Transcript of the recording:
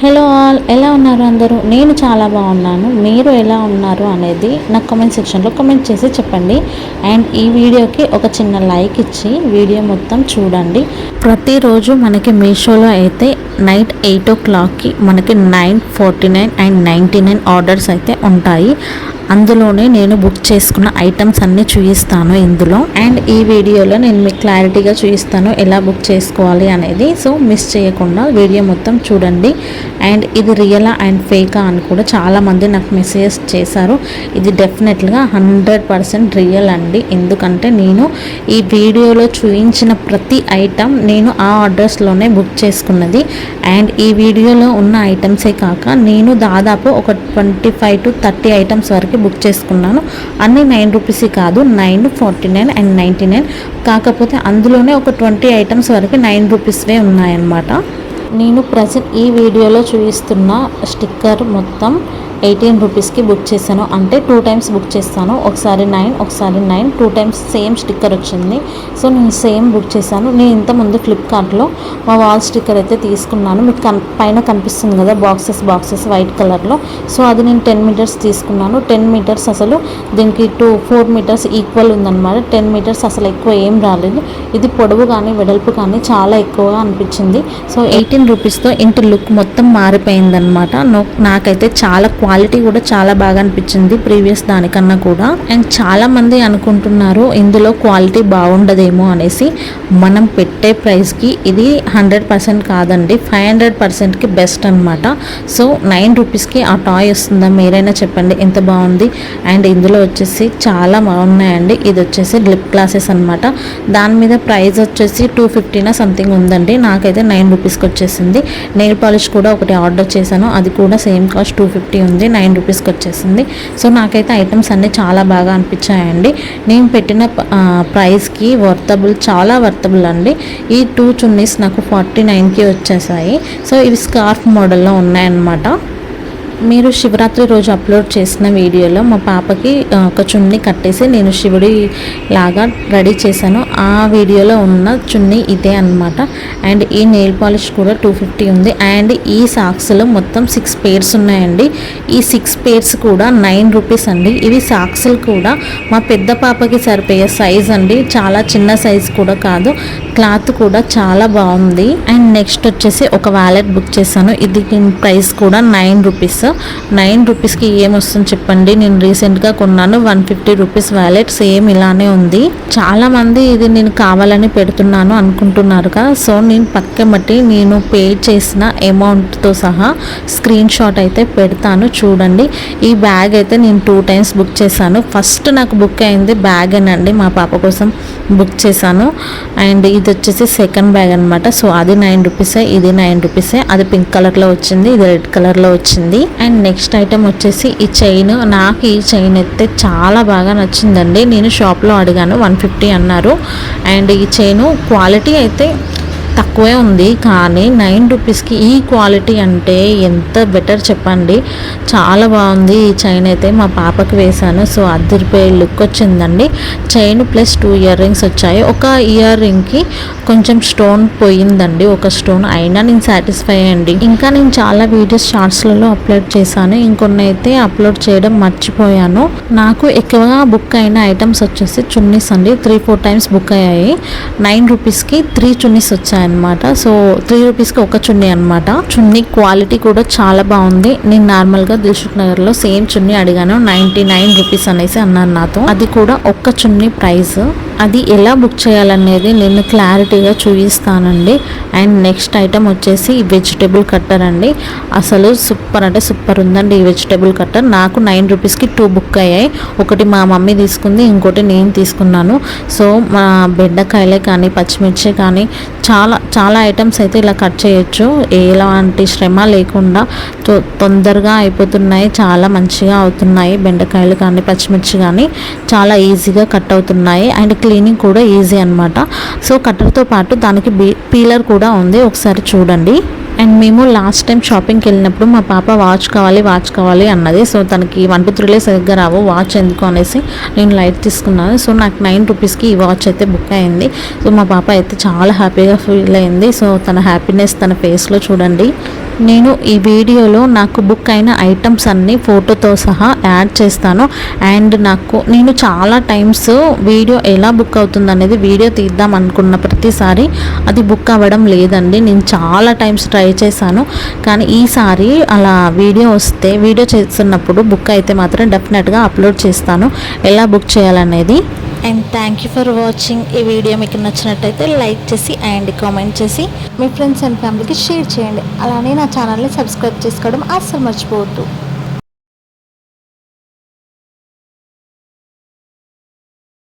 Hello all, ఎలా ఉన్నారు అందరూ? నేను చాలా బాగున్నాను. మీరు ఎలా ఉన్నారు అనేది నాకు కామెంట్ సెక్షన్లో కామెంట్ చేసి చెప్పండి. అండ్ ఈ వీడియోకి ఒక చిన్న లైక్ ఇచ్చి వీడియో మొత్తం చూడండి. ప్రతిరోజు మనకి మీషోలో అయితే నైట్ 8 o'clockకి మనకి 9:49 అండ్ 99 ఆర్డర్స్ అయితే ఉంటాయి. అందులోనే నేను బుక్ చేసుకున్న ఐటమ్స్ అన్నీ చూపిస్తాను ఇందులో. అండ్ ఈ వీడియోలో నేను మీకు క్లారిటీగా చూపిస్తాను ఎలా బుక్ చేసుకోవాలి అనేది. సో మిస్ చేయకుండా వీడియో మొత్తం చూడండి. అండ్ ఇది రియలా అండ్ ఫేకా అని కూడా చాలామంది నాకు మెసేజ్ చేశారు. ఇది డెఫినెట్గా 100% రియల్ అండి. ఎందుకంటే నేను ఈ వీడియోలో చూపించిన ప్రతి ఐటమ్ నేను ఆ అడ్రస్లోనే బుక్ చేసుకున్నది. అండ్ ఈ వీడియోలో ఉన్న ఐటమ్సే కాక నేను దాదాపు ఒక 25 to 30 ఐటమ్స్ వరకు బుక్ చేసుకున్నాను. అన్ని 9 రూపీస్ కాదు, 9, 49 అండ్ 99. కాకపోతే అందులోనే ఒక 20 ఐటమ్స్ వరకు 9 రూపీస్వే ఉన్నాయన్నమాట. నేను ప్రజెంట్ ఈ వీడియోలో చూపిస్తున్న స్టిక్కర్ మొత్తం 18 రూపీస్కి బుక్ చేశాను. అంటే 2 times బుక్ చేస్తాను. ఒకసారి 9, ఒకసారి 9, 2 times సేమ్ స్టిక్కర్ వచ్చింది. సో నేను సేమ్ బుక్ చేశాను. నేను ఇంతకుముందు ఫ్లిప్కార్ట్లో మా వాల్ స్టిక్కర్ అయితే తీసుకున్నాను. మీకు పైన కనిపిస్తుంది కదా బాక్సెస్ వైట్ కలర్లో. సో అది నేను 10 meters తీసుకున్నాను. 10 meters అసలు దీనికి 4 meters ఈక్వల్ ఉందన్నమాట. 10 meters అసలు ఎక్కువ ఏం రాలేదు. ఇది పొడవు కానీ వెడల్పు కానీ చాలా ఎక్కువగా అనిపించింది. సో 18 రూపీస్తో ఇంటి లుక్ మొత్తం మారిపోయిందనమాట. నాకైతే చాలా క్వాలిటీ కూడా చాలా బాగా అనిపించింది ప్రీవియస్ దానికన్నా కూడా. అండ్ చాలా మంది అనుకుంటున్నారు ఇందులో క్వాలిటీ బాగుండదేమో అనేసి. మనం పెట్టే ప్రైస్కి ఇది 100% కాదండి, 500%కి బెస్ట్ అనమాట. సో 9 రూపీస్కి ఆ టాయ్ వస్తుందా? మీరైనా చెప్పండి ఎంత బాగుంది. అండ్ ఇందులో వచ్చేసి చాలా బాగున్నాయండి. ఇది వచ్చేసి లిప్ గ్లాసెస్ అనమాట. దాని మీద ప్రైస్ వచ్చేసి 250 సంథింగ్ ఉందండి. నాకైతే 9 రూపీస్కి వచ్చేసింది. నెయిల్ పాలిష్ కూడా ఒకటి ఆర్డర్ చేశాను. అది కూడా సేమ్ కాస్ట్ 250 ఉంది, 9 రూపీస్కి వచ్చేసింది. సో నాకైతే ఐటమ్స్ అన్నీ చాలా బాగా అనిపించాయండి. నేను పెట్టిన ప్రైస్కి చాలా వర్తబుల్ అండి. ఈ 2 చున్నీస్ నాకు 49కి వచ్చేసాయి. సో ఇవి స్కార్ఫ్ మోడల్లో ఉన్నాయన్నమాట. మీరు శివరాత్రి రోజు అప్లోడ్ చేసిన వీడియోలో మా పాపకి ఒక చున్నీ కట్టేసి నేను శివుడి లాగా రెడీ చేశాను. ఆ వీడియోలో ఉన్న చున్నీ ఇదే అనమాట. అండ్ ఈ నెయిల్ పాలిష్ కూడా 250 ఉంది. అండ్ ఈ సాక్స్లో మొత్తం 6 pairs ఉన్నాయండి. ఈ 6 pairs కూడా 9 రూపీస్ అండి. ఇవి సాక్స్లు కూడా మా పెద్ద పాపకి సరిపోయే సైజ్ అండి, చాలా చిన్న సైజ్ కూడా కాదు. క్లాత్ కూడా చాలా బాగుంది. అండ్ నెక్స్ట్ వచ్చేసి ఒక వ్యాలెట్ బుక్ చేశాను. ఇది ప్రైస్ కూడా 9 రూపీస్. 9 రూపీస్కి ఏమొస్తుంది చెప్పండి. నేను రీసెంట్గా కొన్నాను 150 రూపీస్ వ్యాలెట్, సేమ్ ఇలానే ఉంది. చాలామంది ఇది నేను కావాలని పెడుతున్నాను అనుకుంటున్నారు కదా. సో నేను పక్కమట్టి నేను పే చేసిన అమౌంట్తో సహా స్క్రీన్ షాట్ అయితే పెడతాను చూడండి. ఈ బ్యాగ్ అయితే నేను 2 times బుక్ చేశాను. ఫస్ట్ నాకు బుక్ అయింది బ్యాగ్ అండి, మా పాప కోసం బుక్ చేశాను. అండ్ ఇది వచ్చేసి సెకండ్ బ్యాగ్ అనమాట. సో అది 9 రూపీసే, ఇది 9 రూపీసే. అది పింక్ కలర్లో వచ్చింది, ఇది రెడ్ కలర్లో వచ్చింది. అండ్ నెక్స్ట్ ఐటమ్ వచ్చేసి ఈ చైన్. నాకు ఈ చైన్ అయితే చాలా బాగా నచ్చిందండి. నేను షాప్లో అడిగాను 150 అన్నారు. అండ్ ఈ చైన్ క్వాలిటీ అయితే తక్కువే ఉంది, కానీ 9 రూపీస్కి ఈ క్వాలిటీ అంటే ఎంత బెటర్ చెప్పండి. చాలా బాగుంది. ఈ చైన్ అయితే మా పాపకి వేశాను. సో అద్దరిపోయే లుక్ వచ్చిందండి. చైన్ ప్లస్ 2 ఇయర్ రింగ్స్ వచ్చాయి. ఒక ఇయర్ రింగ్కి కొంచెం స్టోన్ పోయిందండి, ఒక స్టోన్. అయినా నేను సాటిస్ఫై అయ్యండి. ఇంకా నేను చాలా వీడియోస్ షార్ట్స్లలో అప్లోడ్ చేశాను, ఇంకొన్ని అయితే అప్లోడ్ చేయడం మర్చిపోయాను. నాకు ఎక్కువగా బుక్ అయిన ఐటమ్స్ వచ్చేసి చున్నీస్ అండి. 3-4 times బుక్ అయ్యాయి. 9 రూపీస్కి 3 చున్నీస్ వచ్చాయి అనమాట. సో 3 రూపీస్కి ఒక చున్నీ అనమాట. చున్నీ క్వాలిటీ కూడా చాలా బాగుంది. నేను నార్మల్గా దిల్సుఖ్ నగర్లో సేమ్ చున్నీ అడిగాను, 99 రూపీస్ అనేసి అన్నారు నాతో. అది కూడా ఒక్క చున్నీ ప్రైస్. అది ఎలా బుక్ చేయాలనేది నేను క్లారిటీగా చూపిస్తానండి. అండ్ నెక్స్ట్ ఐటమ్ వచ్చేసి వెజిటేబుల్ కట్టర్ అండి. అసలు సూపర్ అంటే సూపర్ ఉందండి ఈ వెజిటేబుల్ కట్టర్. నాకు 9 రూపీస్కి 2 బుక్ అయ్యాయి. ఒకటి మా మమ్మీ తీసుకుంది, ఇంకోటి నేను తీసుకున్నాను. సో మా బెండకాయలే కానీ పచ్చిమిర్చి కానీ చాలా ఐటమ్స్ అయితే ఇలా కట్ చేయొచ్చు. ఎలాంటి శ్రమ లేకుండా తొందరగా అయిపోతున్నాయి, చాలా మంచిగా అవుతున్నాయి. బెండకాయలు కానీ పచ్చిమిర్చి కానీ చాలా ఈజీగా కట్ అవుతున్నాయి. అండ్ క్లీనింగ్ కూడా ఈజీ అనమాట. సో కట్టర్తో పాటు దానికి పీలర్ కూడా ఉంది, ఒకసారి చూడండి. అండ్ మేము లాస్ట్ టైం షాపింగ్కి వెళ్ళినప్పుడు మా పాప వాచ్ కావాలి అన్నది. సో తనకి 1 to 3 సరిగ్గా రావు, వాచ్ ఎందుకు అనేసి నేను లైట్ తీసుకున్నాను. సో నాకు 9 రూపీస్కి ఈ వాచ్ అయితే బుక్ అయింది. సో మా పాప అయితే చాలా హ్యాపీగా ఫీల్ అయింది. సో తన హ్యాపీనెస్ తన ఫేస్లో చూడండి. నేను ఈ వీడియోలో నాకు బుక్ అయిన ఐటమ్స్ అన్నీ ఫోటోతో సహా యాడ్ చేస్తాను. అండ్ నేను చాలా టైమ్స్ వీడియో ఎలా బుక్ అవుతుంది అనేది వీడియో తీద్దాం అనుకున్న ప్రతిసారి అది బుక్ అవ్వడం లేదండి. నేను చాలా టైమ్స్ ట్రై చేశాను, కానీ ఈసారి అలా వీడియో చేస్తున్నప్పుడు బుక్ అయితే మాత్రం డెఫినెట్గా అప్లోడ్ చేస్తాను ఎలా బుక్ చేయాలనేది. And thank you for watching. ఈ వీడియో మీకు నచ్చినట్టయితే లైక్ చేసి అండ్ కామెంట్ చేసి మీ ఫ్రెండ్స్ అండ్ ఫ్యామిలీకి షేర్ చేయండి. అలానే నా ఛానల్ని సబ్స్క్రైబ్ చేసుకోవడం అస్సలు మర్చిపోవద్దు.